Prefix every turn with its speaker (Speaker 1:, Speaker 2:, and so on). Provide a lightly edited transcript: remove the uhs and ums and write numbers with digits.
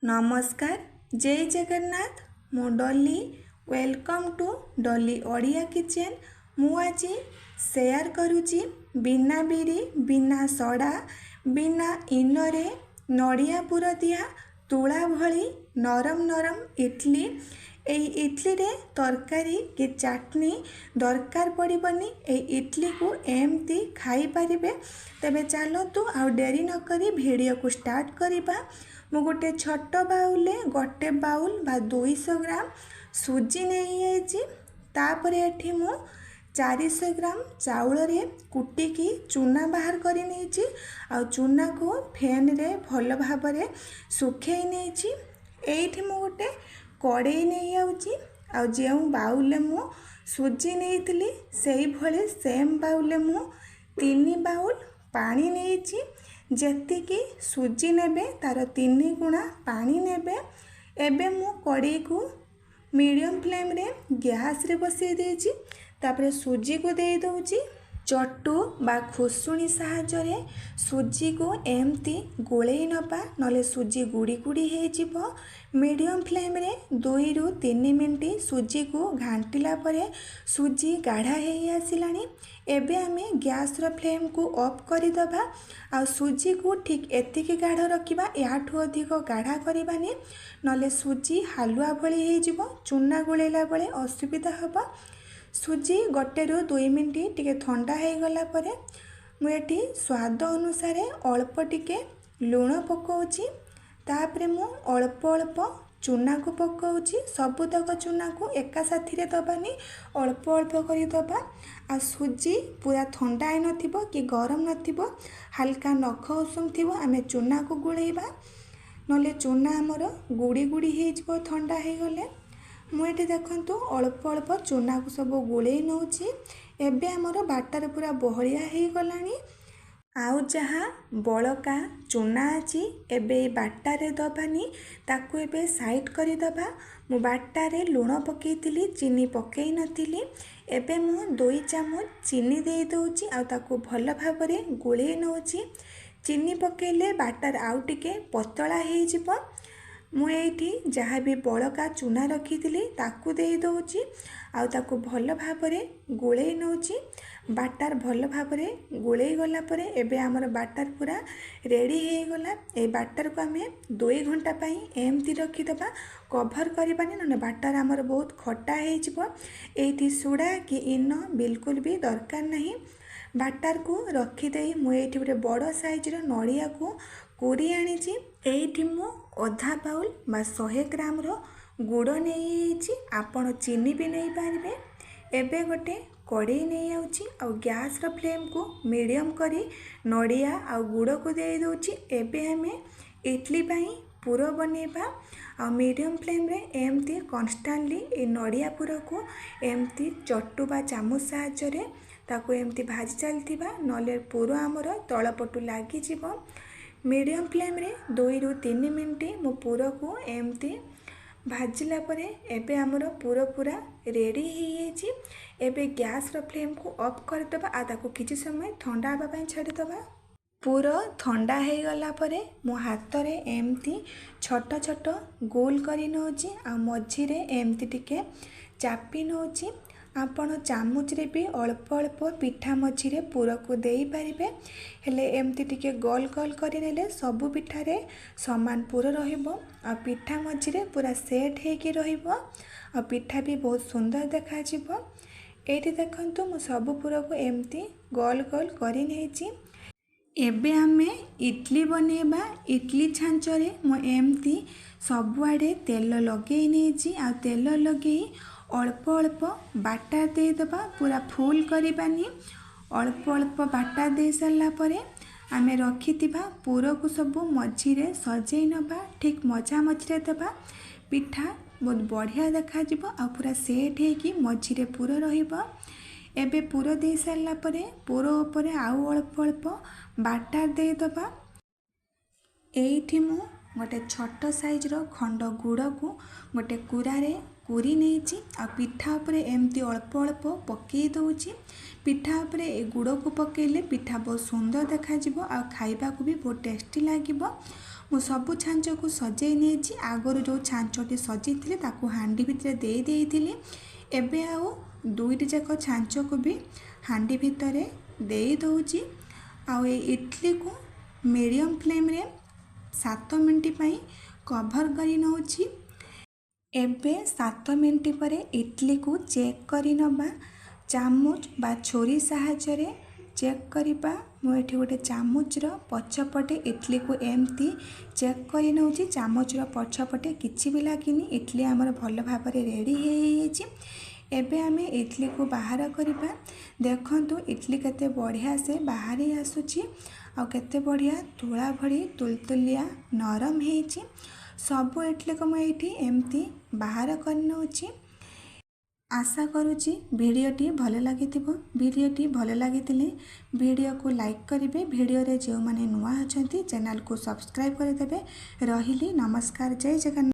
Speaker 1: नमस्कार जय जगन्नाथ मु Dolly welcome to Dolly Odia kitchen. मु आज शेयर करुची बिना बिरी बिना सड़ा बिना इनरे नड़िया पुर दिया तुला भली नरम नरम इडली। इडली रे तरकारी कि चटनी दरकार पड़बनी। इडली को एमती खाई पारिबे। तेबे चलतु आ डेरी न करी वीडियो को स्टार्ट करिबा। मु गोटे छोट बाउल गोटे बाउल बा 200 ग्राम सुजी नहीं तापर एठी मु 400 ग्राम चाउल रे कुटिकी चूना बाहर करी नहीं आ चूना को फैन रे भल भाव सुखई नहीं। एठी मु गोटे कड़े नहीं आउची आ जो बाउल मु सुजी नहीं से भले सेम बाउल मु 3 बाउल पानी नहीं। जेतिकी सुजी नेबे तार 3 गुणा पानी नेबे। एबे मु कड़े को मीडियम फ्लेम रे गैस रे बसई देछि। तापरे सुजी को दे दउछि। चटू बा खुसुणी साहाय्य सुजी को एमती गोलई नबा नले सुजी गुड़ी गुड़ी हो जिवो। मीडियम फ्लेम रे 2 ରୁ 3 मिनट सुजी को घांटिला परे सुजी गाढ़ा हो आसिलानी। एबे आमे गैस रो फ्लेम को ऑफ कर दबा आ सुजी को ठीक एतिकी गाढ़ रखिबा। याठू अधिक गाढ़ा करबानी नले सुजी हालुआ भली हो जिवो। चूना गोलेला बेले असुविधा हबा। सुजी 1 ରୁ 2 मिनट टिके ठंडा हो गला परे मुझे स्वाद अनुसार अल्प टिके लुण पकाउची। तापरे मु अल्प अल्प चूना को पकाउची। सबुतक चूना को एका साथी दबानी अल्प अल्प कर दबा। आ सुजी पूरा ठंडा है नथिबो कि गरम नथिबो हल्का नख उषुम थिबो आमे चूना को गुळेबा नले चूना आमर गुड़ी गुड़ी हो जिवो ठंडा हो गले। मुझे देखंतु अल्प अल्प चूना को सब गोले नौची। एबे आमर बाटर पूरा बहलिया हो गलानी। आउ जहाँ बड़का चूना अच्छी एबे बाटारे दबानी ताकू एबे साइड कर दबा। मु बाटारे लुण पकईली चीनी पकई नथिली। एबे मु 2 चामच चीनी दे दउची आ ताकू भल भाव गोले नौची। चीनी पकईले बाटर आउ टिके पतला हो जिवो। मुझे जहाँ भी बड़का चूना रखी ताकू दे दउची आ ताकू भल भाव गोले नौची। बाटर भल भाव गोले गला परे एबे हमर बाटर पूरा रेडी हो गला। ए बाटर को आमे 2 घंटा पाई एमती रखी दबा कभर करबानी न बाटर हमर बहुत खट्टा हो जिवो। एठी सोडा कि इनो बिल्कुल भी दरकार नहीं। बाटर को रखीदे मुझे गोटे बड़ साइज नड़िया को कोरी आनी। एठी मु अधा बाउल बा 100 ग्राम रो गुड़ नहीं आपण चीनी भी नहीं पारिबे। एबे गोटे कड़े नहीं आउची आ गैस रो फ्लेम को मीडियम करी नड़िया आ गुड़ को दे दउची। एबे हमें इडली पाई पूर बनेबा आ मीडियम फ्लेम रे एमती कन्स्टांटली ए नड़िया पूर को एमती चट्टू बा चामच साहाय्य ताको एमती भाजी चलथिबा नले पूर आमर तलपटू लागी जिवो। मीडियम फ्लेम रे 2 ରୁ 3 मिनट मो पूर को एमती भाजिला परे एबे आमर पूर पूरा रेडी हो। एबे गैस रो फ्लेम को ऑफ कर दबा आ ताको किछि समय ठंडा हबा पई छाडी दबा। पूरा ठंडा हो गला परे मो हाथ रे एमती छोट छोट गोल करी नौची आ मझी रे एमती टिके चापी नौची। आपण चामच रे भी अल्प अल्प पिठा मझी रे पूर को देई पारिबे। हेले एमती टिके गोल गोल करी नेले सबु पिठा रे समान पूर रहिबो आ पिठा मझी रे पूरा सेट हेकी रहिबो आ पिठा भी बहुत सुंदर देखा जिवो। एठी देखंतु मु सबु पूर को एमती गोल गोल करी नेछि। एबे आमे इडली बनेबा। इडली छांचरे मु एमती सबुआडे तेल लगे नेछि आ तेल लगे अल्प अल्प बाटा दे दबा पूरा फुल करबानी। अल्प अल्प बाटा दे सारा परे आमे रखिथिबा पूर को सब मझी रे सजई नबा ठीक मझा मझी रे दबा। पिठा बहुत बढ़िया देखा जिवो आ पूरा सेट हेकी मझी रे पूर रहिबो। एबे पूर दे सारा परे पूर ऊपर आउ अल्प अल्प बाटा दे दबा। एठी मु गोटे छोट साइज रो खंड गुड़ को गोटे कुरारे कोरी नहीं आ पिठा उपरे एमती अल्प अल्प पकई दउची। पिठा उपरे ए गुड़ को पकेले पिठा बहुत सुंदर देखा जिवो आ खाइबा को भी बहुत टेस्टी लागिबो। मु सबु छांच को सजे नहीं आगु जो छांचटी सजी ताकू हांडी भितर दे देइथिली एबे आउ दुईटी जाक छांच को भी हांडी भितर दे दउची आउ ए इडली को मीडियम फ्लेम रे 7 मिनट पई कभर करी नउची। एबे 7 मिनट पर इडली को चेक करी नबा चामच बा छोरी साहाय्य चेक करिबा। मुझे गोटे चामचर पछपटे इडली को एमती चेक करी नउची चामचर पछपटे किछि भी लागिनी इडली आमर भल भाव रेडी हो एबे आमे इडली को बाहर करिबा। देखंतु इडली केते बढ़िया से बाहर आसुची आ केते बढ़िया तुला भरी तुलतुलिया नरम हेची। सब इडली को मुझे एमती बाहर कर नउची। आशा करुची भिडियोटी भल लगी भिडियोटी भल लगी भिडियो को लाइक करेंगे भिडियो रे जो माने नुआ अच्छा चैनल को सब्सक्राइब करदेवे। रहिली नमस्कार जय जगन्नाथ।